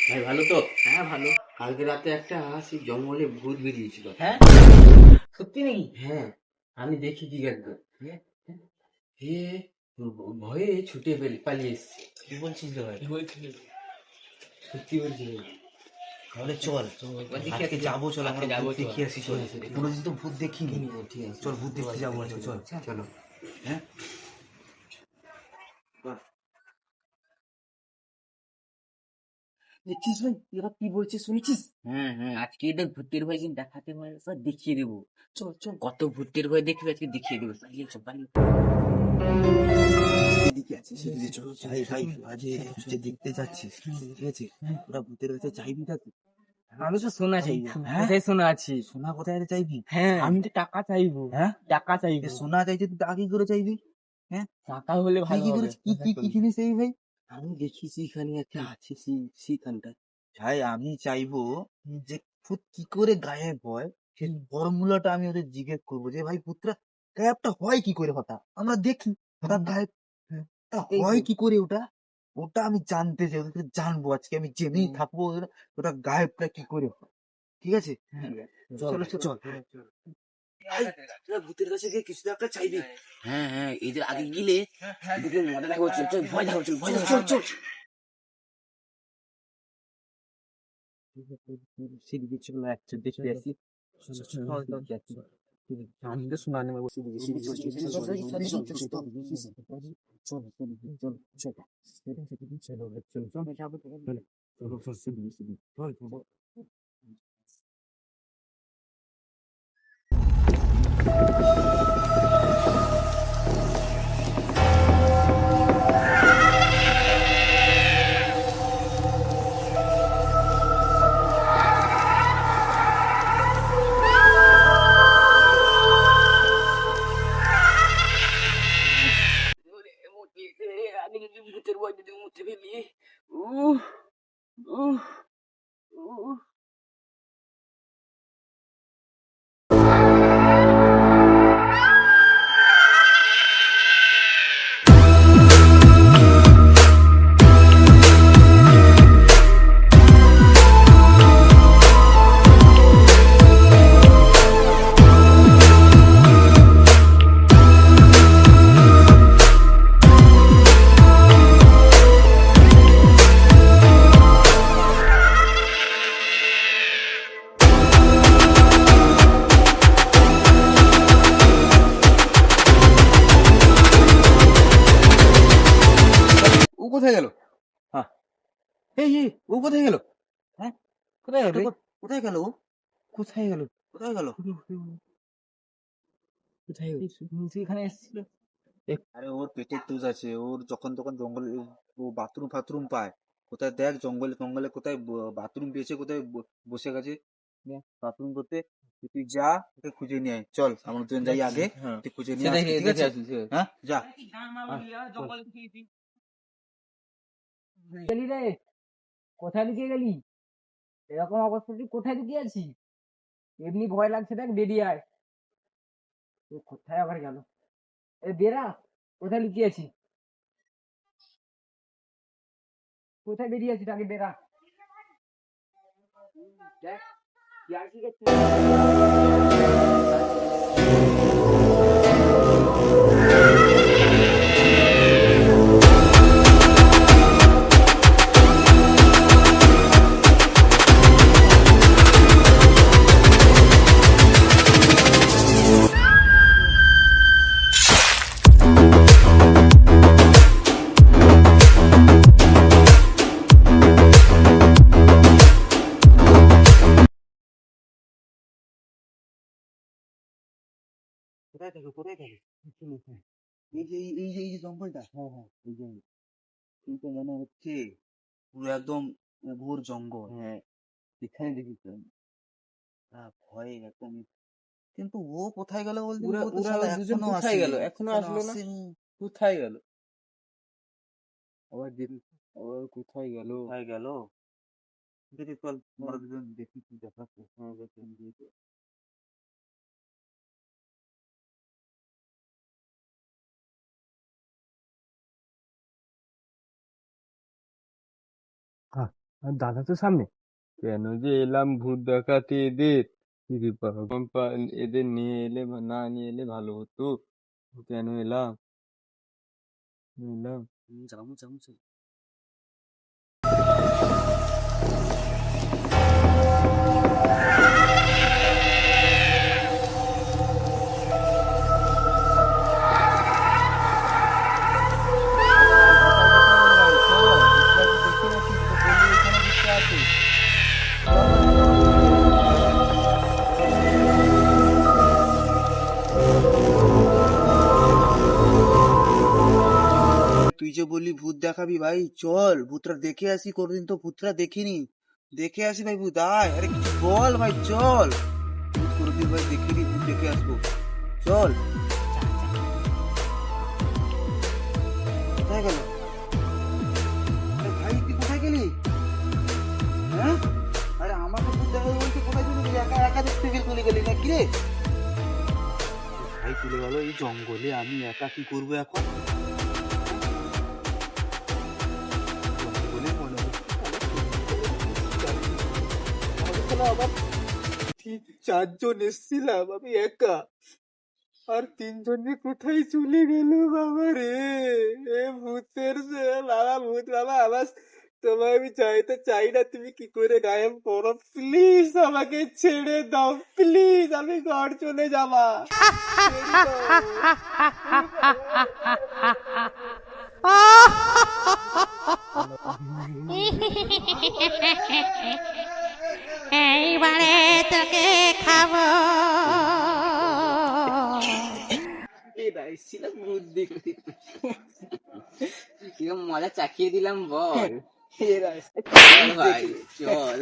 ভাই ভালো তো? হ্যাঁ ভালো। কালকে রাতে একটা সেই জঙ্গলে ভূত বেরিয়েছিল। হ্যাঁ সত্যি নাকি? হ্যাঁ, আমি দেখেছি একদম। হ্যাঁ, সে ভয়ে ছুটে পালিয়ে এসছে। কি বলছিস রে ভাই? সত্যি বলছি ভাই। তাহলে চল আজকে যাবো, চল আমরা ভূত দেখি আসি। চল, ঠিক আছে। কোনোদিন তো ভূত দেখিনি। ঠিক আছে, চল ভূত দেখতে যাবো আজকে, চল। চলো। হ্যাঁ দেখছিস ভাই, এরা কি বলছে শুনেছিস? হ্যাঁ হ্যাঁ, আজকে এটা ভূতের ভয় কিন্তু দেখাতে পারে, সব দেখিয়ে দেবো। চল চল, কত ভূতের ভয় দেখবি, আজকে দেখিয়ে দেবো। পালিয়ে চল, পালিয়ে। সেদিকে আছে, সেদিকে চল। ভাই ভাই, আজকে যে দেখতে যাচ্ছিস, ঠিক আছে? ওরা ভূতের কাছে চাইবি না তো? আমি তো সোনা চাইবো। হ্যাঁ? কোথায় সোনা আছে? সোনা কোথায় চাইবি? হ্যাঁ, আমি তো টাকা চাইবো। হ্যাঁ, টাকা এ চাইবো। সোনা চাইছে, তুই টাকা কি করে চাইবি? হ্যাঁ, টাকা হলে তুই ভালো কি করে হবে। কি কি কি জিনিস চাইবি ভাই? আমি দেখেছি এখানে একটা আছে সেইখানটা। ভাই আমি চাইবো যে ভূত কি করে গায়েব হয়, সেই ফর্মুলাটা আমি ওদের জিজ্ঞেস করবো যে ভাই ভূতরা গায়েবটা হয় কি করে, হঠাৎ আমরা দেখি হঠাৎ গায়েব, তা এই হয় তো। কি করে ওটা, ওটা আমি জানতে চাই, ওদেরকে জানবো আজকে, আমি জেনেই থাকবো ওটা গায়েবটা কি করে হয়। ঠিক আছে, চলো চলো চল। ভাই, তোরা ভূতের কাছে গিয়ে কিছু একটা চাইবি। হ্যাঁ হ্যাঁ, এদের আগে গেলে এদেরকে মজা দেখাবো। চল চল, ভয় দেখাবো, চল ভয় দেখাবো, চল চল। সেদিকে চলো, একটা দেখতে আসি। আমি তো সোনা নেবো, বসে দিকে সিঁড়ি চল চল চল চল চল চল চল। আমি যদি ভূতের ভয় যদি মুতে ফেলি। উহ উহ উহ। ও কোথায় গেল? হ্যাঁ, এই এই, ও কোথায় গেল? হ্যাঁ, কোথায় যাবে? কোথায় গেল ও? কোথায় গেল? কোথায় গেল? কোথায় গেল? তুই এখানে এসেছিল? আরে ওর পেটের তুজ আছে, ওর যখন তখন জঙ্গলে ও বাথরুম ফাথরুম পায়। কোথায় দেখ, জঙ্গলে টঙ্গলে কোথায় বাথরুম পেয়েছে, কোথায় বসে গেছে বাথরুম করতে। তুই যা, ওকে খুঁজে নিয়ে আয়, চল আমরা দুজন যাই আগে, তুই খুঁজে নিয়ে আসবি, ঠিক আছে? হ্যাঁ যা। গেলি রে, কোথায় লুকিয়ে গেলি? এরকম অবস্থা তুই কোথায় লুকিয়ে আছিস? এমনি ভয় লাগছে, দেখ বেরিয়ে আয়। এ কোথায় আবার গেল? এ বেরা, কোথায় লুকিয়ে আছিস? কোথায় বেরিয়ে আছিস? আগে বেরা। দেখ, ইয়ার কি কোথায় থাকো, কোথায় থাকো? এই যে জঙ্গলটা, হ্যাঁ হ্যাঁ, এই যে কিন্তু মনে হচ্ছে পুরো একদম উভর জঙ্গল। হ্যাঁ, এখানে দেখি তো ভয়ে একদম। কিন্তু ও কোথায় গেল বলতে, ওরা ও তো ওরা শালা দুজন এখনো কোথায় আসেনি, গেল? এখনো আসলো না? আসেনি। কোথায় গেল? আবার আবার কোথায় গেল? কোথায় গেল? দেখি চল, আমরা দুজন দেখি কি দেখাচ্ছে। হ্যাঁ দেখি। আর দাদা তো সামনে। কেন যে এলাম ভূত দেখাতে এদের? ইরে বাবা, এদের নিয়ে এলে না নিয়ে এলে ভালো হতো। কেন এলাম? এলাম। যাবো যাবো যাবো। তুই যে বললি ভূত দেখাবি ভাই, চল ভূতরা দেখে আসি, কোনদিন তো ভূতরা দেখিনি, দেখে আসি ভাই ভূত। আয়, আরে কিছু বল ভাই, চল। ভূত কোনদিন ভাই দেখিনি, ভূত দেখে আসবো, চল। কোথায় গেল? আরে ভাই তুই কোথায় গেলি? হ্যাঁ, আরে আমাকে ভূত দেখাবো বলতে কোথায় চলে গেলি? একা একা দেখতে চলে গেলি না কি রে? ভাই চলে গেল এই জঙ্গলে, আমি একা কি করবো এখন? জঙ্গলে মনে হচ্ছে আবার 4জন এসছিলাম, আমি একা। আর 3জন যে কোথায় চলে গেল বাবা রে। এ ভূতের বাবা, ভূত বাবা, আবার তোমায় আমি চাইতে চাই না, তুমি কি করে গায়েব করো, প্লিজ আমাকে ছেড়ে দাও, প্লিজ, আমি ঘর চলে যাবা। ছেড়ে এইবারে তোকে খাবো। এসছিলাম ভূত দেখতে। কিরম মজা চাকিয়ে দিলাম বল। দাও। চল ভাই, চল।